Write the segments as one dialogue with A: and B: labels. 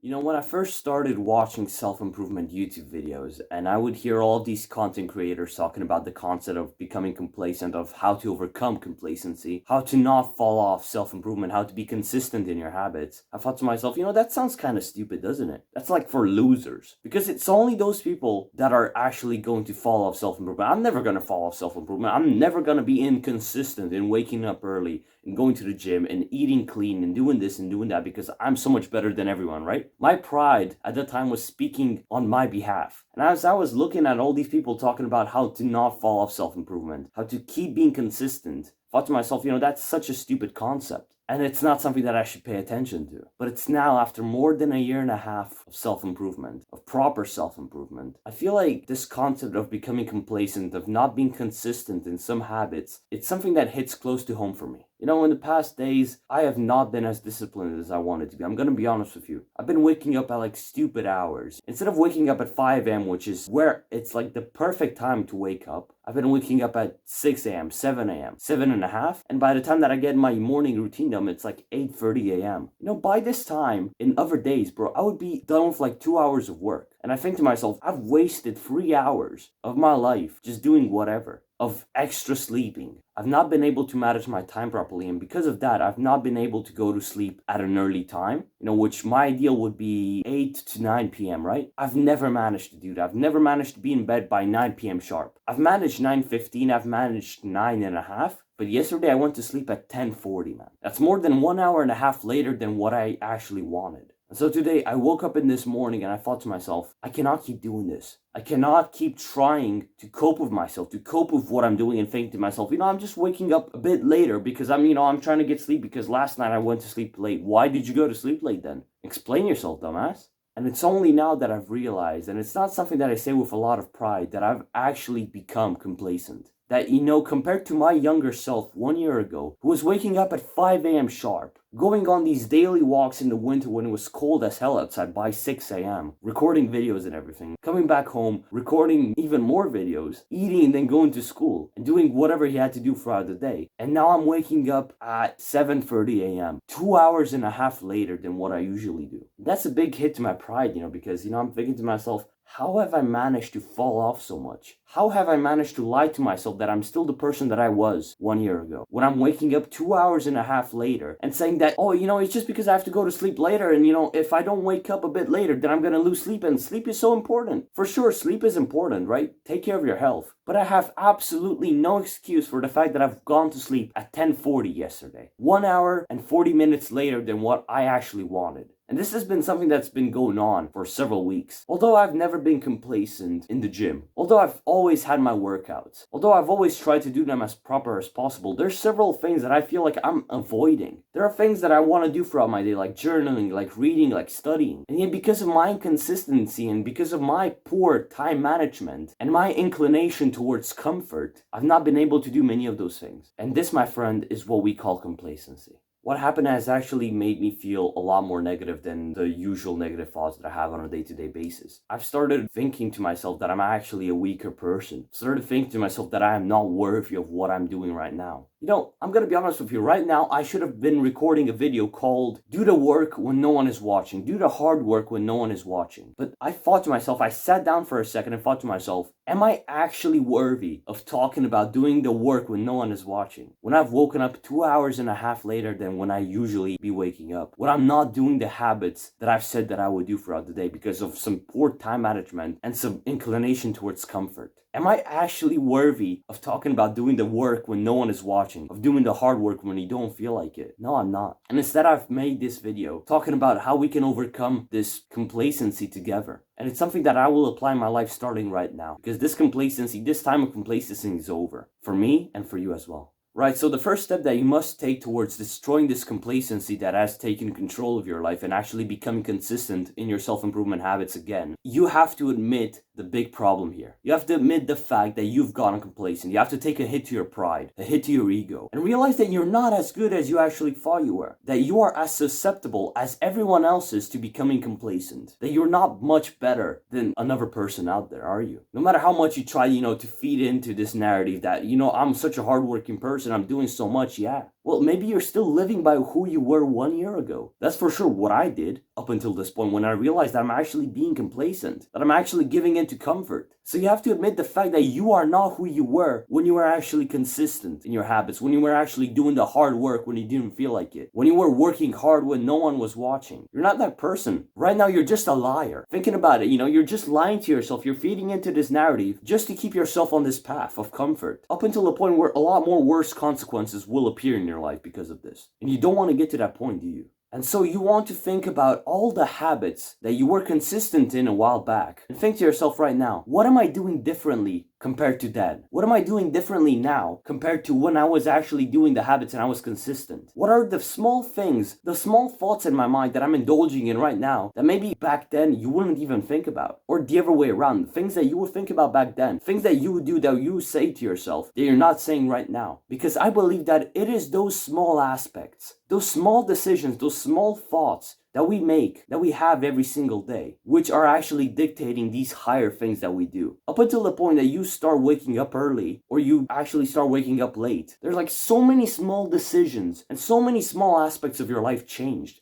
A: When I first started watching self-improvement YouTube videos, and I would hear all these content creators talking about the concept of becoming complacent, of how to overcome complacency, how to not fall off self-improvement, how to be consistent in your habits, I thought to myself, that sounds kind of stupid, doesn't it? That's like for losers. Because it's only those people that are actually going to fall off self-improvement. I'm never going to fall off self-improvement. I'm never going to be inconsistent in waking up early and going to the gym and eating clean and doing this and doing that because I'm so much better than everyone, right? My pride at that time was speaking on my behalf. And as I was looking at all these people talking about how to not fall off self-improvement, how to keep being consistent, I thought to myself, that's such a stupid concept. And it's not something that I should pay attention to. But it's now, after more than a year and a half of self-improvement, of proper self-improvement, I feel like this concept of becoming complacent, of not being consistent in some habits, it's something that hits close to home for me. In the past days, I have not been as disciplined as I wanted to be. I'm gonna be honest with you. I've been waking up at like stupid hours. Instead of waking up at 5 a.m., which is where it's like the perfect time to wake up, I've been waking up at 6 a.m., 7 a.m., 7:30, and by the time that I get my morning routine done, it's like 8:30 a.m. By this time, in other days, bro, I would be done with like 2 hours of work. And I think to myself, I've wasted 3 hours of my life just doing whatever, of extra sleeping. I've not been able to manage my time properly, and because of that, I've not been able to go to sleep at an early time, which my ideal would be 8 to 9 p.m., right? I've never managed to do that. I've never managed to be in bed by 9 p.m. sharp. I've managed 9:15, I've managed 9:30, but yesterday I went to sleep at 10:40, man. That's more than 1 hour and a half later than what I actually wanted. And so today I woke up in this morning and I thought to myself, I cannot keep doing this. I cannot keep trying to cope with myself, to cope with what I'm doing and thinking to myself, I'm just waking up a bit later because I'm trying to get sleep because last night I went to sleep late. Why did you go to sleep late then? Explain yourself, dumbass. And it's only now that I've realized, and it's not something that I say with a lot of pride, that I've actually become complacent. That, compared to my younger self 1 year ago, who was waking up at 5 a.m. sharp, going on these daily walks in the winter when it was cold as hell outside by 6 a.m., recording videos and everything, coming back home, recording even more videos, eating and then going to school, and doing whatever he had to do throughout the day. And now I'm waking up at 7:30 a.m., 2 hours and a half later than what I usually do. That's a big hit to my pride, because, I'm thinking to myself, how have I managed to fall off so much? How have I managed to lie to myself that I'm still the person that I was 1 year ago? When I'm waking up 2 hours and a half later and saying that, it's just because I have to go to sleep later and, if I don't wake up a bit later, then I'm going to lose sleep, and sleep is so important. For sure, sleep is important, right? Take care of your health. But I have absolutely no excuse for the fact that I've gone to sleep at 10:40 yesterday. 1 hour and 40 minutes later than what I actually wanted. And this has been something that's been going on for several weeks. Although I've never been complacent in the gym, although I've always had my workouts, although I've always tried to do them as proper as possible, there's several things that I feel like I'm avoiding. There are things that I want to do throughout my day, like journaling, like reading, like studying. And yet because of my inconsistency and because of my poor time management and my inclination towards comfort, I've not been able to do many of those things. And this, my friend, is what we call complacency. What happened has actually made me feel a lot more negative than the usual negative thoughts that I have on a day-to-day basis. I've started thinking to myself that I'm actually a weaker person. Started thinking to myself that I am not worthy of what I'm doing right now. I'm gonna be honest with you, right now I should have been recording a video called Do the Work When No One Is Watching. Do the Hard Work When No One Is Watching. But I thought to myself, I sat down for a second and thought to myself, am I actually worthy of talking about doing the work when no one is watching? When I've woken up 2 hours and a half later than when I usually be waking up. When I'm not doing the habits that I've said that I would do throughout the day because of some poor time management and some inclination towards comfort. Am I actually worthy of talking about doing the work when no one is watching, of doing the hard work when you don't feel like it? No, I'm not. And instead, I've made this video talking about how we can overcome this complacency together. And it's something that I will apply in my life starting right now. Because this time of complacency is over. For me and for you as well. Right, so the first step that you must take towards destroying this complacency that has taken control of your life and actually becoming consistent in your self-improvement habits again, you have to admit the big problem here. You have to admit the fact that you've gotten complacent. You have to take a hit to your pride, a hit to your ego, and realize that you're not as good as you actually thought you were. That you are as susceptible as everyone else is to becoming complacent. That you're not much better than another person out there, are you? No matter how much you try, to feed into this narrative that, I'm such a hardworking person, I'm doing so much, yeah. Well, maybe you're still living by who you were 1 year ago. That's for sure what I did up until this point, when I realized that I'm actually being complacent, that I'm actually giving in to comfort. So you have to admit the fact that you are not who you were when you were actually consistent in your habits, when you were actually doing the hard work when you didn't feel like it, when you were working hard when no one was watching. You're not that person. Right now, you're just a liar. Thinking about it, you're just lying to yourself. You're feeding into this narrative just to keep yourself on this path of comfort, up until the point where a lot more worse consequences will appear in your life because of this. And you don't want to get to that point, do you? And so you want to think about all the habits that you were consistent in a while back, and think to yourself right now, what am I doing differently compared to then? What am I doing differently now compared to when I was actually doing the habits and I was consistent? What are the small things, the small thoughts in my mind that I'm indulging in right now that maybe back then you wouldn't even think about? Or the other way around, things that you would think about back then, things that you would do that you say to yourself that you're not saying right now. Because I believe that it is those small aspects, those small decisions, those small thoughts that we make, that we have every single day, which are actually dictating these higher things that we do. Up until the point that you start waking up early, or you actually start waking up late, there's like so many small decisions and so many small aspects of your life changed.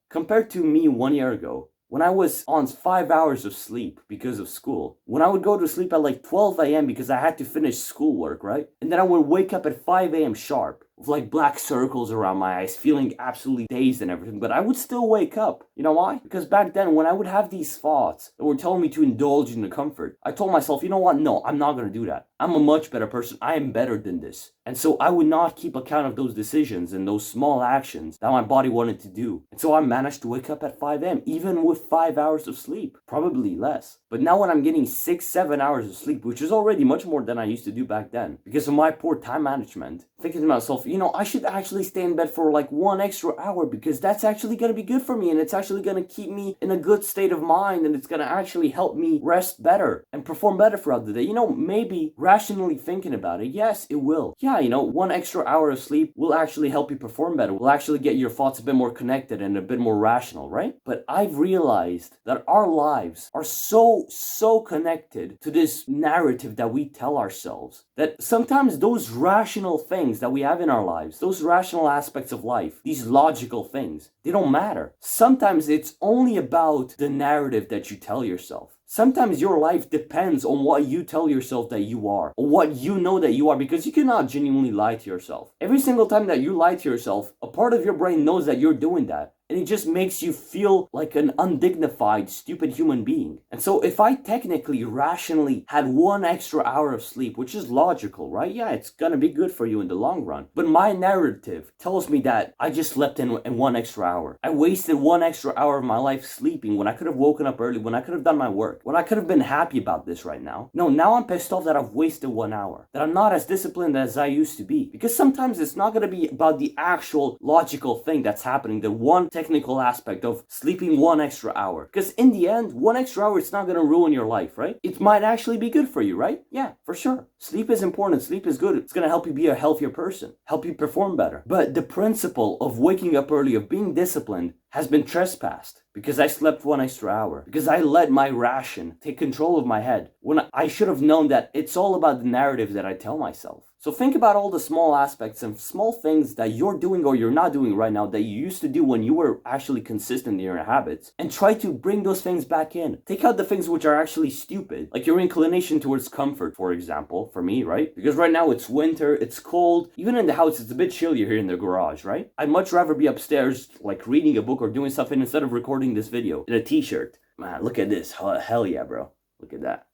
A: Compared to me 1 year ago, when I was on 5 hours of sleep because of school, when I would go to sleep at like 12 a.m. because I had to finish schoolwork, right? And then I would wake up at 5 a.m. sharp, with like black circles around my eyes, feeling absolutely dazed and everything, but I would still wake up. You know why? Because back then, when I would have these thoughts that were telling me to indulge in the comfort, I told myself, you know what? No, I'm not going to do that. I'm a much better person. I am better than this. And so I would not keep account of those decisions and those small actions that my body wanted to do. And so I managed to wake up at 5 a.m., even with 5 hours of sleep, probably less. But now when I'm getting 6-7 hours of sleep, which is already much more than I used to do back then, because of my poor time management, thinking to myself, I should actually stay in bed for like 1 extra hour, because that's actually going to be good for me, and it's actually going to keep me in a good state of mind, and it's going to actually help me rest better and perform better throughout the day. Maybe rationally thinking about it, yes, it will. Yeah, 1 extra hour of sleep will actually help you perform better, will actually get your thoughts a bit more connected and a bit more rational, right? But I've realized that our lives are so connected to this narrative that we tell ourselves, that sometimes those rational things that we have in our lives, those rational aspects of life, these logical things, they don't matter. Sometimes it's only about the narrative that you tell yourself. Sometimes your life depends on what you tell yourself that you are, or what you know that you are, because you cannot genuinely lie to yourself. Every single time that you lie to yourself, a part of your brain knows that you're doing that. And it just makes you feel like an undignified, stupid human being. And so if I technically, rationally had 1 extra hour of sleep, which is logical, right? Yeah, it's gonna be good for you in the long run. But my narrative tells me that I just slept in 1 extra hour. I wasted 1 extra hour of my life sleeping when I could have woken up early, when I could have done my work, when I could have been happy about this right now. No, now I'm pissed off that I've wasted 1 hour, that I'm not as disciplined as I used to be. Because sometimes it's not gonna be about the actual logical thing that's happening, the one technical aspect of sleeping 1 extra hour. Because in the end, 1 extra hour, it's not going to ruin your life, right? It might actually be good for you, right? Yeah, for sure. Sleep is important. Sleep is good. It's going to help you be a healthier person, help you perform better. But the principle of waking up early, of being disciplined, has been trespassed because I slept 1 extra hour, because I let my ration take control of my head, when I should have known that it's all about the narrative that I tell myself. So think about all the small aspects and small things that you're doing or you're not doing right now that you used to do when you were actually consistent in your habits, and try to bring those things back in. Take out the things which are actually stupid, like your inclination towards comfort, for example, for me, right? Because right now it's winter, it's cold, even in the house it's a bit chillier here in the garage, right? I'd much rather be upstairs, like reading a book or doing something, instead of recording this video in a t-shirt. Man, look at this. Hell yeah, bro. Look at that.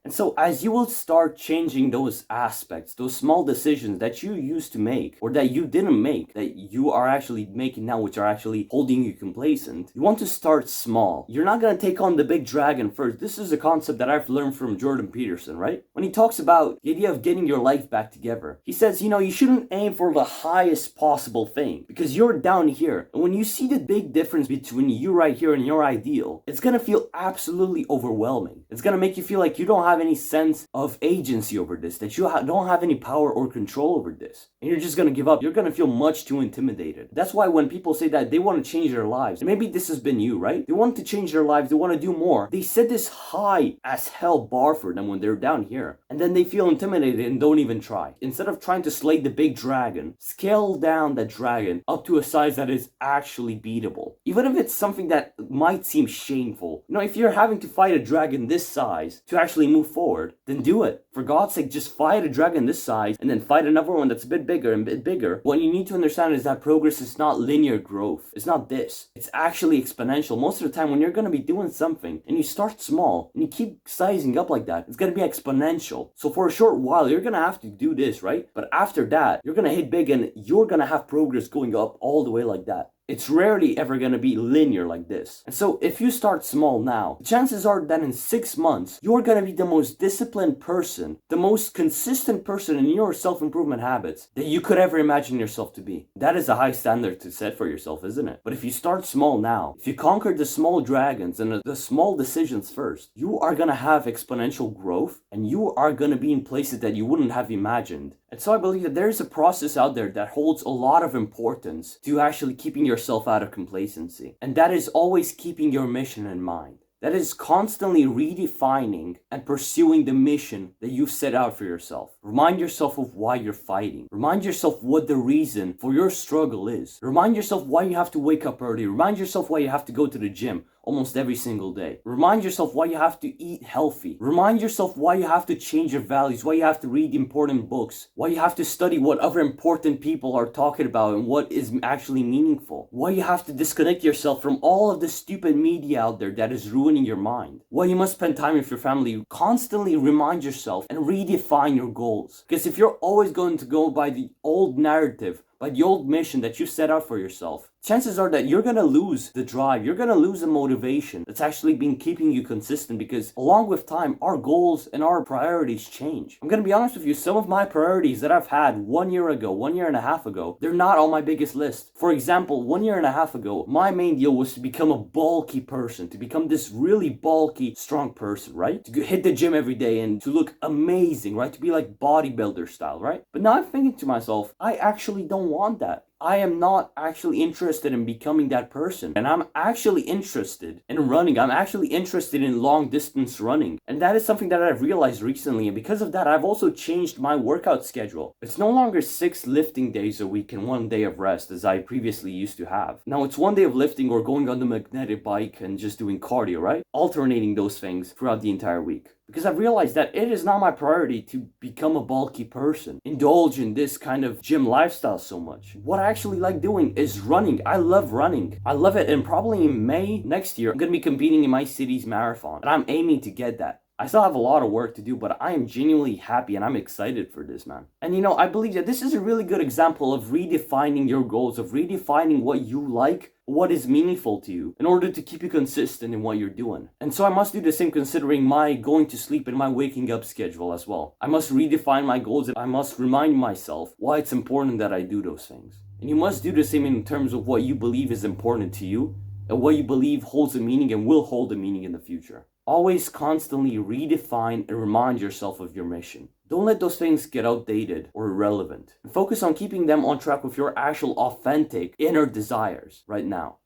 A: And so as you will start changing those aspects, those small decisions that you used to make, or that you didn't make, that you are actually making now, which are actually holding you complacent, you want to start small. You're not going to take on the big dragon first. This is a concept that I've learned from Jordan Peterson, right? When he talks about the idea of getting your life back together, he says, you shouldn't aim for the highest possible thing, because you're down here. And when you see the big difference between you right here and your ideal, it's going to feel absolutely overwhelming. It's going to make you feel like you don't have have any sense of agency over this, that you don't have any power or control over this, and you're just gonna give up. You're gonna feel much too intimidated. That's why when people say that they want to change their lives, and maybe this has been you, right? They want to change their lives, they want to do more. They set this high as hell bar for them when they're down here, and then they feel intimidated and don't even try. Instead of trying to slay the big dragon, scale down that dragon up to a size that is actually beatable. Even if it's something that might seem shameful. You know, if you're having to fight a dragon this size to actually move forward, then do it. For God's sake, just fight a dragon this size and then fight another one that's a bit bigger and a bit bigger. What you need to understand is that progress is not linear growth. It's not this. It's actually exponential. Most of the time when you're going to be doing something and you start small and you keep sizing up like that, it's going to be exponential. So for a short while, you're going to have to do this, right? But after that, you're going to hit big and you're going to have progress going up all the way like that. It's rarely ever going to be linear like this. And so if you start small now, the chances are that in 6 months, you're going to be the most disciplined person, the most consistent person in your self-improvement habits that you could ever imagine yourself to be. That is a high standard to set for yourself, isn't it? But if you start small now, if you conquer the small dragons and the small decisions first, you are going to have exponential growth and you are going to be in places that you wouldn't have imagined. And so I believe that there is a process out there that holds a lot of importance to actually keeping yourself out of complacency. And that is always keeping your mission in mind. That is constantly redefining and pursuing the mission that you've set out for yourself. Remind yourself of why you're fighting. Remind yourself what the reason for your struggle is. Remind yourself why you have to wake up early. Remind yourself why you have to go to the gym almost every single day. Remind yourself why you have to eat healthy. Remind yourself why you have to change your values, why you have to read important books, why you have to study what other important people are talking about and what is actually meaningful, why you have to disconnect yourself from all of the stupid media out there that is ruining your mind, why you must spend time with your family. Constantly remind yourself and redefine your goals. Because if you're always going to go by the old narrative, by the old mission that you set out for yourself, chances are that you're going to lose the drive, you're going to lose the motivation that's actually been keeping you consistent, because along with time, our goals and our priorities change. I'm going to be honest with you, some of my priorities that I've had 1 year ago, 1 year and a half ago, they're not on my biggest list. For example, 1 year and a half ago, my main deal was to become a bulky person, to become this really bulky, strong person, right? To hit the gym every day and to look amazing, right? To be like bodybuilder style, right? But now I'm thinking to myself, I actually don't want that. I am not actually interested in becoming that person. And I'm actually interested in running. I'm actually interested in long distance running. And that is something that I've realized recently. And because of that, I've also changed my workout schedule. It's no longer 6 lifting days a week and 1 day of rest as I previously used to have. Now it's 1 day of lifting or going on the magnetic bike and just doing cardio, right? Alternating those things throughout the entire week. Because I've realized that it is not my priority to become a bulky person, indulge in this kind of gym lifestyle so much. What I actually like doing is running. I love running. I love it. And probably in May next year, I'm going to be competing in my city's marathon. And I'm aiming to get that. I still have a lot of work to do, but I am genuinely happy and I'm excited for this, man. And you know, I believe that this is a really good example of redefining your goals, of redefining what you like, what is meaningful to you, in order to keep you consistent in what you're doing. And so I must do the same considering my going to sleep and my waking up schedule as well. I must redefine my goals and I must remind myself why it's important that I do those things. And you must do the same in terms of what you believe is important to you and what you believe holds a meaning and will hold a meaning in the future. Always constantly redefine and remind yourself of your mission. Don't let those things get outdated or irrelevant. And focus on keeping them on track with your actual authentic inner desires right now.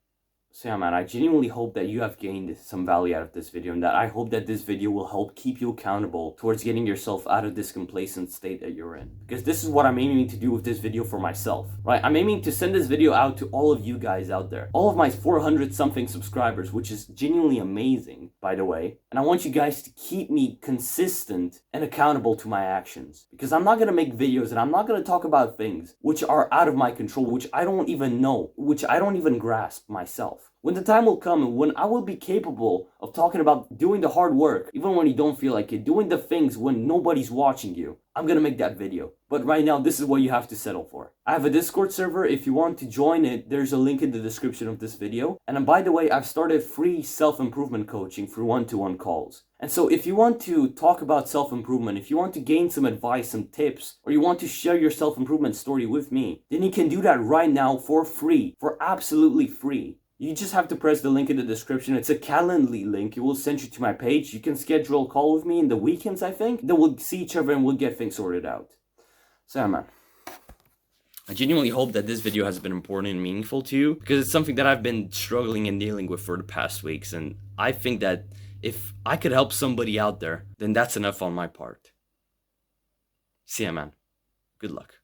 A: So yeah, man, I genuinely hope that you have gained some value out of this video, and that I hope that this video will help keep you accountable towards getting yourself out of this complacent state that you're in. Because this is what I'm aiming to do with this video for myself, right? I'm aiming to send this video out to all of you guys out there. All of my 400 something subscribers, which is genuinely amazing, by the way. And I want you guys to keep me consistent and accountable to my actions. Because I'm not going to make videos and I'm not going to talk about things which are out of my control, which I don't even know, which I don't even grasp myself. When the time will come and when I will be capable of talking about doing the hard work, even when you don't feel like it, doing the things when nobody's watching you, I'm gonna make that video. But right now, this is what you have to settle for. I have a Discord server. If you want to join it, there's a link in the description of this video. And by the way, I've started free self-improvement coaching for one-to-one calls. And so if you want to talk about self-improvement, if you want to gain some advice, some tips, or you want to share your self-improvement story with me, then you can do that right now for free, for absolutely free. You just have to press the link in the description. It's a Calendly link. It will send you to my page. You can schedule a call with me in the weekends, I think. Then we'll see each other and we'll get things sorted out. So yeah, man. I genuinely hope that this video has been important and meaningful to you, because it's something that I've been struggling and dealing with for the past weeks, and I think that if I could help somebody out there, then that's enough on my part. See ya, man. Good luck.